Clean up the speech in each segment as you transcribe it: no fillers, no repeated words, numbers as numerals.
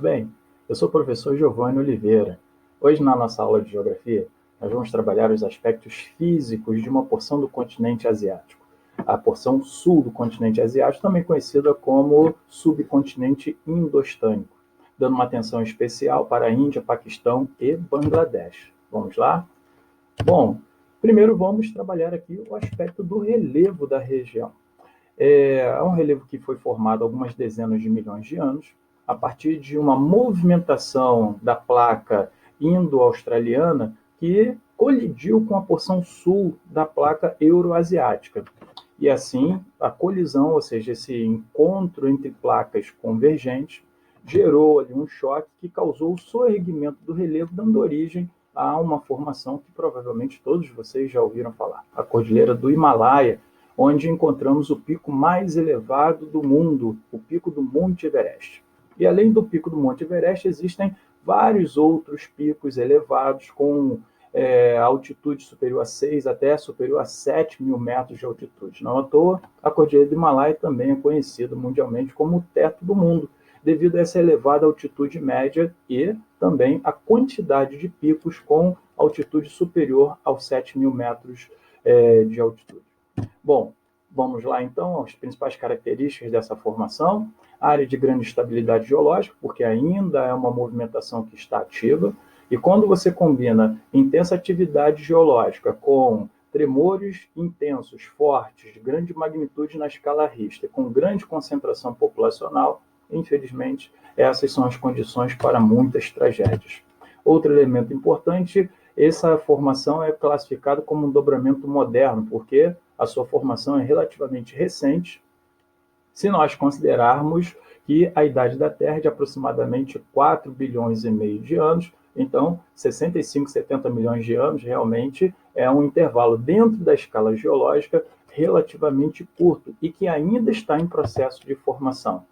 Bem, eu sou o professor Giovanni Oliveira. Hoje, na nossa aula de Geografia, nós vamos trabalhar os aspectos físicos de uma porção do continente asiático. A porção sul do continente asiático, também conhecida como subcontinente indostânico, dando uma atenção especial para a Índia, Paquistão e Bangladesh. Vamos lá? Bom, primeiro vamos trabalhar aqui o aspecto do relevo da região. É um relevo que foi formado há algumas dezenas de milhões de anos, a partir de uma movimentação da placa indo-australiana que colidiu com a porção sul da placa euroasiática. E assim, a colisão, ou seja, esse encontro entre placas convergentes, gerou ali um choque que causou o soerguimento do relevo, dando origem a uma formação que provavelmente todos vocês já ouviram falar, a Cordilheira do Himalaia, onde encontramos o pico mais elevado do mundo, o pico do Monte Everest. E além do pico do Monte Everest, existem vários outros picos elevados com altitude superior a 6 até superior a 7 mil metros de altitude. Não à toa, a Cordilheira do Himalaia também é conhecida mundialmente como o teto do mundo, devido a essa elevada altitude média e também a quantidade de picos com altitude superior aos 7 mil metros de altitude. Bom, vamos lá então às principais características dessa formação. Área de grande estabilidade geológica, porque ainda é uma movimentação que está ativa, e quando você combina intensa atividade geológica com tremores intensos, fortes, de grande magnitude na escala Richter, com grande concentração populacional, infelizmente, essas são as condições para muitas tragédias. Outro elemento importante, essa formação é classificada como um dobramento moderno, porque a sua formação é relativamente recente, se nós considerarmos que a idade da Terra é de aproximadamente 4 bilhões e meio de anos, então 65, 70 milhões de anos realmente é um intervalo dentro da escala geológica relativamente curto e que ainda está em processo de formação.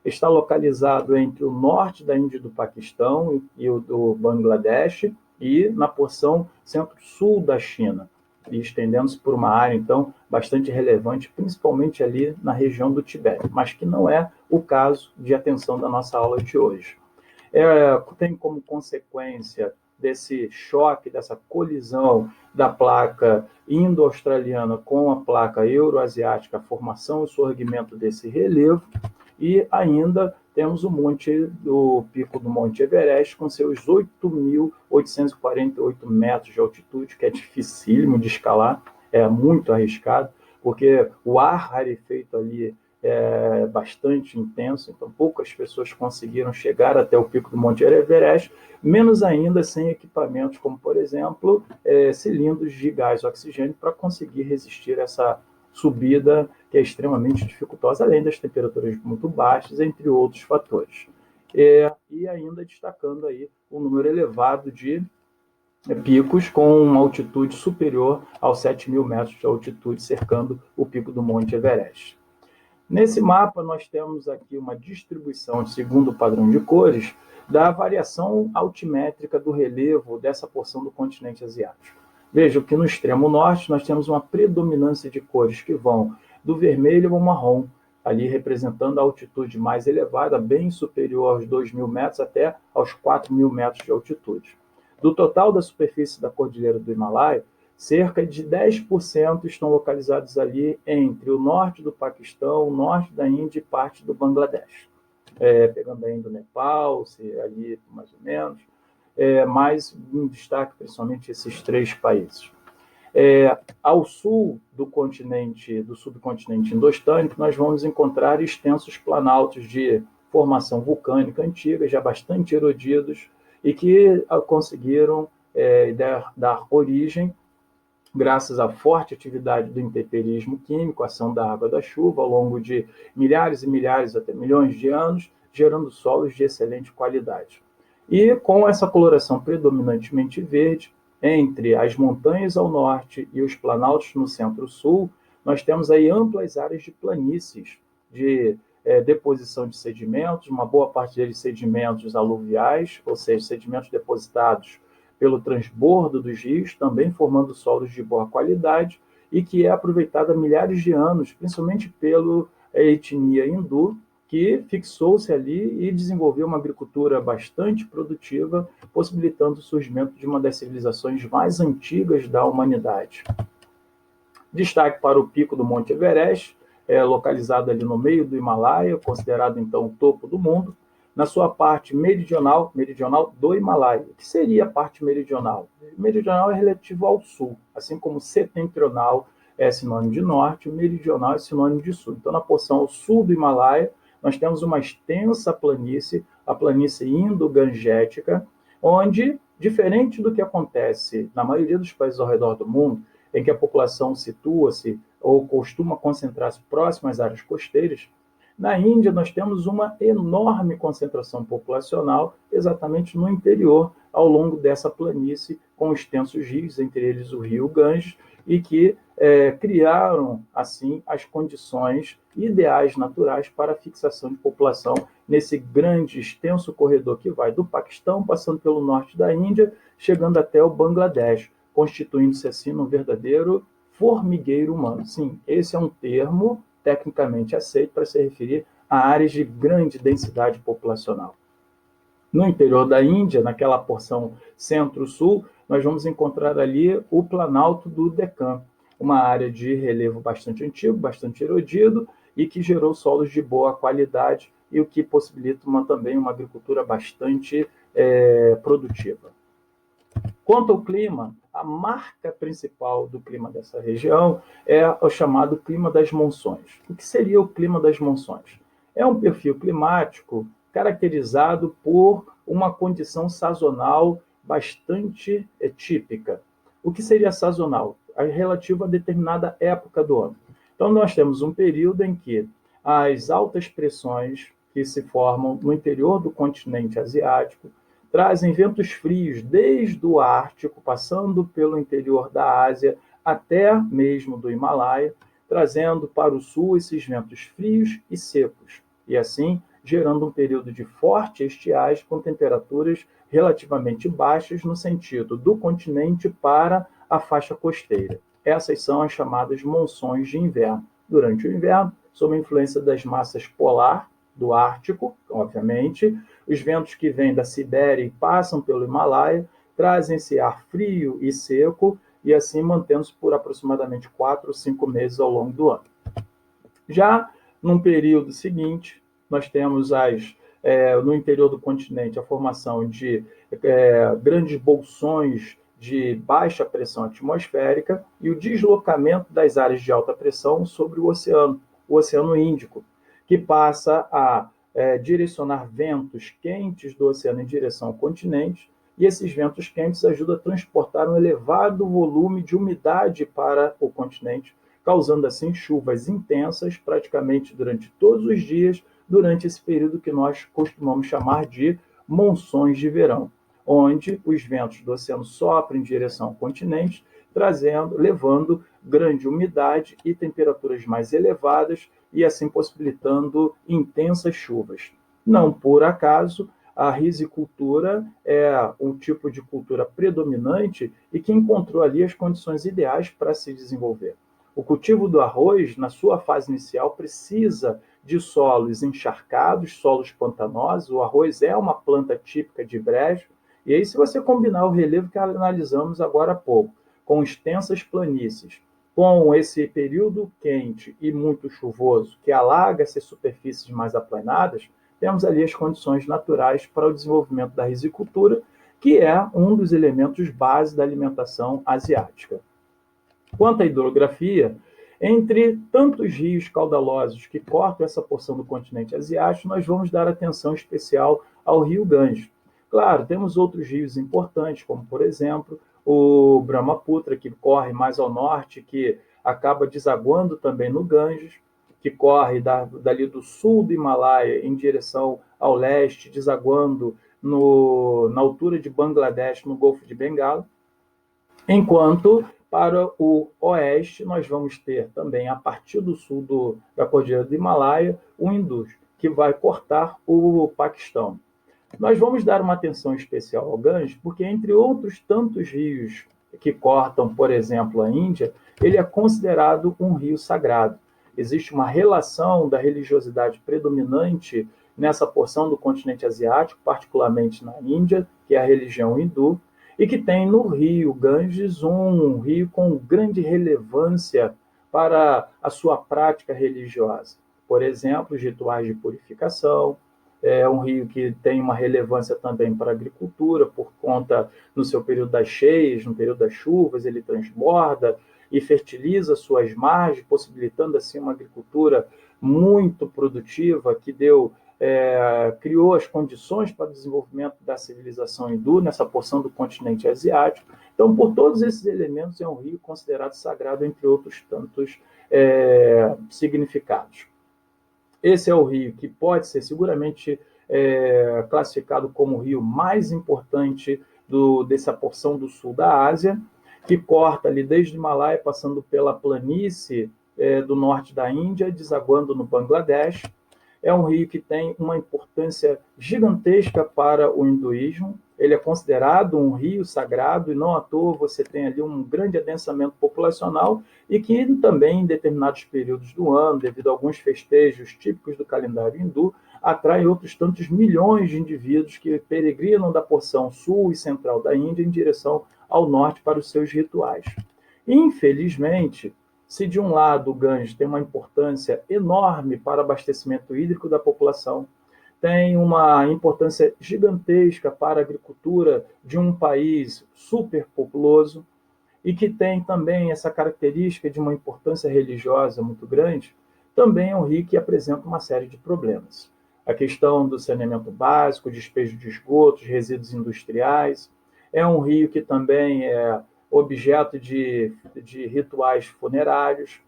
Está localizado entre o norte da Índia e do Paquistão e o do Bangladesh e na porção centro-sul da China, e estendendo-se por uma área, então, bastante relevante, principalmente ali na região do Tibete, mas que não é o caso de atenção da nossa aula de hoje. Tem como consequência desse choque, dessa colisão da placa indo-australiana com a placa euroasiática, a formação e o surgimento desse relevo, e ainda temos o pico do Monte Everest com seus 8.848 metros de altitude, que é dificílimo de escalar, é muito arriscado, porque o ar rarefeito ali é bastante intenso, então poucas pessoas conseguiram chegar até o pico do Monte Everest, menos ainda sem equipamentos como, por exemplo, cilindros de gás oxigênio para conseguir resistir a essa subida que é extremamente dificultosa, além das temperaturas muito baixas, entre outros fatores. E ainda destacando aí um número elevado de picos com altitude superior aos 7 mil metros de altitude, cercando o pico do Monte Everest. Nesse mapa, nós temos aqui uma distribuição, segundo o padrão de cores, da variação altimétrica do relevo dessa porção do continente asiático. Veja que no extremo norte nós temos uma predominância de cores que vão do vermelho ao marrom, ali representando a altitude mais elevada, bem superior aos 2.000 metros até aos 4.000 metros de altitude. Do total da superfície da Cordilheira do Himalaia, cerca de 10% estão localizados ali entre o norte do Paquistão, o norte da Índia e parte do Bangladesh. Pegando ainda o Nepal, ali mais ou menos, mas em destaque principalmente esses três países. Ao sul do subcontinente indostânico, nós vamos encontrar extensos planaltos de formação vulcânica antiga, já bastante erodidos, e que conseguiram dar origem, graças à forte atividade do intemperismo químico, ação da água da chuva, ao longo de milhares e milhares, até milhões de anos, gerando solos de excelente qualidade. E com essa coloração predominantemente verde, entre as montanhas ao norte e os planaltos no centro-sul, nós temos aí amplas áreas de planícies, de deposição de sedimentos, uma boa parte deles sedimentos aluviais, ou seja, sedimentos depositados pelo transbordo dos rios, também formando solos de boa qualidade, e que é aproveitada há milhares de anos, principalmente pela etnia hindu, que fixou-se ali e desenvolveu uma agricultura bastante produtiva, possibilitando o surgimento de uma das civilizações mais antigas da humanidade. Destaque para o pico do Monte Everest, localizado ali no meio do Himalaia, considerado então o topo do mundo, na sua parte meridional do Himalaia. O que seria a parte meridional? Meridional é relativo ao sul, assim como setentrional é sinônimo de norte, o meridional é sinônimo de sul. Então, na porção sul do Himalaia, nós temos uma extensa planície, a planície indo-gangética, onde, diferente do que acontece na maioria dos países ao redor do mundo, em que a população situa-se ou costuma concentrar-se próximo às áreas costeiras, na Índia nós temos uma enorme concentração populacional exatamente no interior, ao longo dessa planície, com extensos rios, entre eles o rio Ganges, e que criaram, assim, as condições ideais naturais para a fixação de população nesse grande, extenso corredor que vai do Paquistão, passando pelo norte da Índia, chegando até o Bangladesh, constituindo-se assim num verdadeiro formigueiro humano. Sim, esse é um termo tecnicamente aceito para se referir a áreas de grande densidade populacional. No interior da Índia, naquela porção centro-sul, nós vamos encontrar ali o Planalto do Deccan, uma área de relevo bastante antigo, bastante erodido, e que gerou solos de boa qualidade e o que possibilita também uma agricultura bastante produtiva. Quanto ao clima, a marca principal do clima dessa região é o chamado clima das monções. O que seria o clima das monções? É um perfil climático caracterizado por uma condição sazonal bastante típica. O que seria sazonal? É relativo a determinada época do ano. Então, nós temos um período em que as altas pressões que se formam no interior do continente asiático trazem ventos frios desde o Ártico, passando pelo interior da Ásia até mesmo do Himalaia, trazendo para o sul esses ventos frios e secos, e assim gerando um período de forte estiagem com temperaturas relativamente baixas no sentido do continente para a faixa costeira. Essas são as chamadas monções de inverno. Durante o inverno, sob a influência das massas polar do Ártico, obviamente, os ventos que vêm da Sibéria e passam pelo Himalaia trazem esse ar frio e seco e assim mantendo-se por aproximadamente 4 ou 5 meses ao longo do ano. Já num período seguinte, nós temos no interior do continente a formação de grandes bolsões de baixa pressão atmosférica e o deslocamento das áreas de alta pressão sobre o Oceano Índico, que passa a direcionar ventos quentes do oceano em direção ao continente, e esses ventos quentes ajudam a transportar um elevado volume de umidade para o continente, causando assim chuvas intensas praticamente durante todos os dias, durante esse período que nós costumamos chamar de monções de verão, onde os ventos do oceano sopram em direção ao continente, levando grande umidade e temperaturas mais elevadas, e assim possibilitando intensas chuvas. Não por acaso, a rizicultura é um tipo de cultura predominante e que encontrou ali as condições ideais para se desenvolver. O cultivo do arroz, na sua fase inicial, precisa de solos encharcados, solos pantanosos. O arroz é uma planta típica de brejo. E aí, se você combinar o relevo que analisamos agora há pouco, com extensas planícies, com esse período quente e muito chuvoso, que alaga essas superfícies mais aplanadas, temos ali as condições naturais para o desenvolvimento da rizicultura, que é um dos elementos base da alimentação asiática. Quanto à hidrografia, entre tantos rios caudalosos que cortam essa porção do continente asiático, nós vamos dar atenção especial ao rio Ganges. Claro, temos outros rios importantes, como, por exemplo, o Brahmaputra, que corre mais ao norte, que acaba desaguando também no Ganges, que corre dali do sul do Himalaia em direção ao leste, desaguando na altura de Bangladesh, no Golfo de Bengala. Enquanto para o oeste, nós vamos ter também, a partir do sul da Cordilheira do Himalaia, o Indus, que vai cortar o Paquistão. Nós vamos dar uma atenção especial ao Ganges, porque, entre outros tantos rios que cortam, por exemplo, a Índia, ele é considerado um rio sagrado. existe uma relação da religiosidade predominante nessa porção do continente asiático, particularmente na Índia, que é a religião hindu, e que tem no rio Ganges um rio com grande relevância para a sua prática religiosa. Por exemplo, os rituais de purificação. É um rio que tem uma relevância também para a agricultura, por conta, no seu período das cheias, no período das chuvas, ele transborda e fertiliza suas margens, possibilitando assim uma agricultura muito produtiva que criou as condições para o desenvolvimento da civilização hindu nessa porção do continente asiático. Então, por todos esses elementos, é um rio considerado sagrado, entre outros tantos significados. Esse é o rio que pode ser seguramente classificado como o rio mais importante dessa porção do sul da Ásia, que corta ali desde o Himalaia, passando pela planície do norte da Índia, desaguando no Bangladesh. É um rio que tem uma importância gigantesca para o hinduísmo. Ele é considerado um rio sagrado e não à toa você tem ali um grande adensamento populacional e que também, em determinados períodos do ano, devido a alguns festejos típicos do calendário hindu, atrai outros tantos milhões de indivíduos que peregrinam da porção sul e central da Índia em direção ao norte para os seus rituais. Infelizmente, se de um lado o Ganges tem uma importância enorme para o abastecimento hídrico da população, tem uma importância gigantesca para a agricultura de um país superpopuloso e que tem também essa característica de uma importância religiosa muito grande, também é um rio que apresenta uma série de problemas. A questão do saneamento básico, despejo de esgotos, resíduos industriais. É um rio que também é objeto de rituais funerários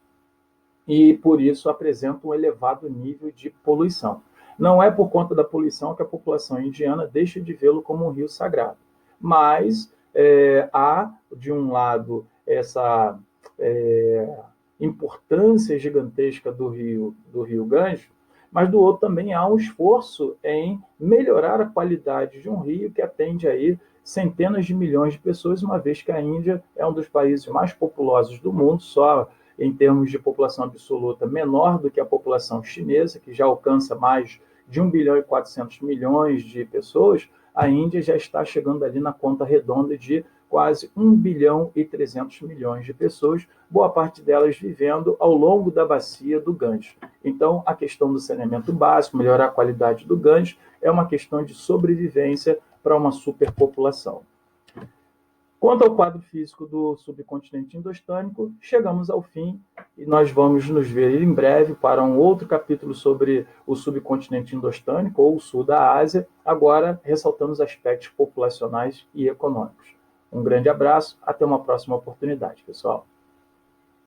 e, por isso, apresenta um elevado nível de poluição. Não é por conta da poluição que a população indiana deixa de vê-lo como um rio sagrado, mas há, de um lado, essa importância gigantesca do rio Ganges, mas do outro também há um esforço em melhorar a qualidade de um rio que atende aí centenas de milhões de pessoas, uma vez que a Índia é um dos países mais populosos do mundo, só em termos de população absoluta menor do que a população chinesa, que já alcança mais de 1 bilhão e 400 milhões de pessoas. A Índia já está chegando ali na conta redonda de quase 1 bilhão e 300 milhões de pessoas, boa parte delas vivendo ao longo da bacia do Ganges. Então, a questão do saneamento básico, melhorar a qualidade do Ganges, é uma questão de sobrevivência para uma superpopulação. Quanto ao quadro físico do subcontinente indostânico, chegamos ao fim e nós vamos nos ver em breve para um outro capítulo sobre o subcontinente indostânico ou o sul da Ásia, agora ressaltando os aspectos populacionais e econômicos. Um grande abraço, até uma próxima oportunidade, pessoal.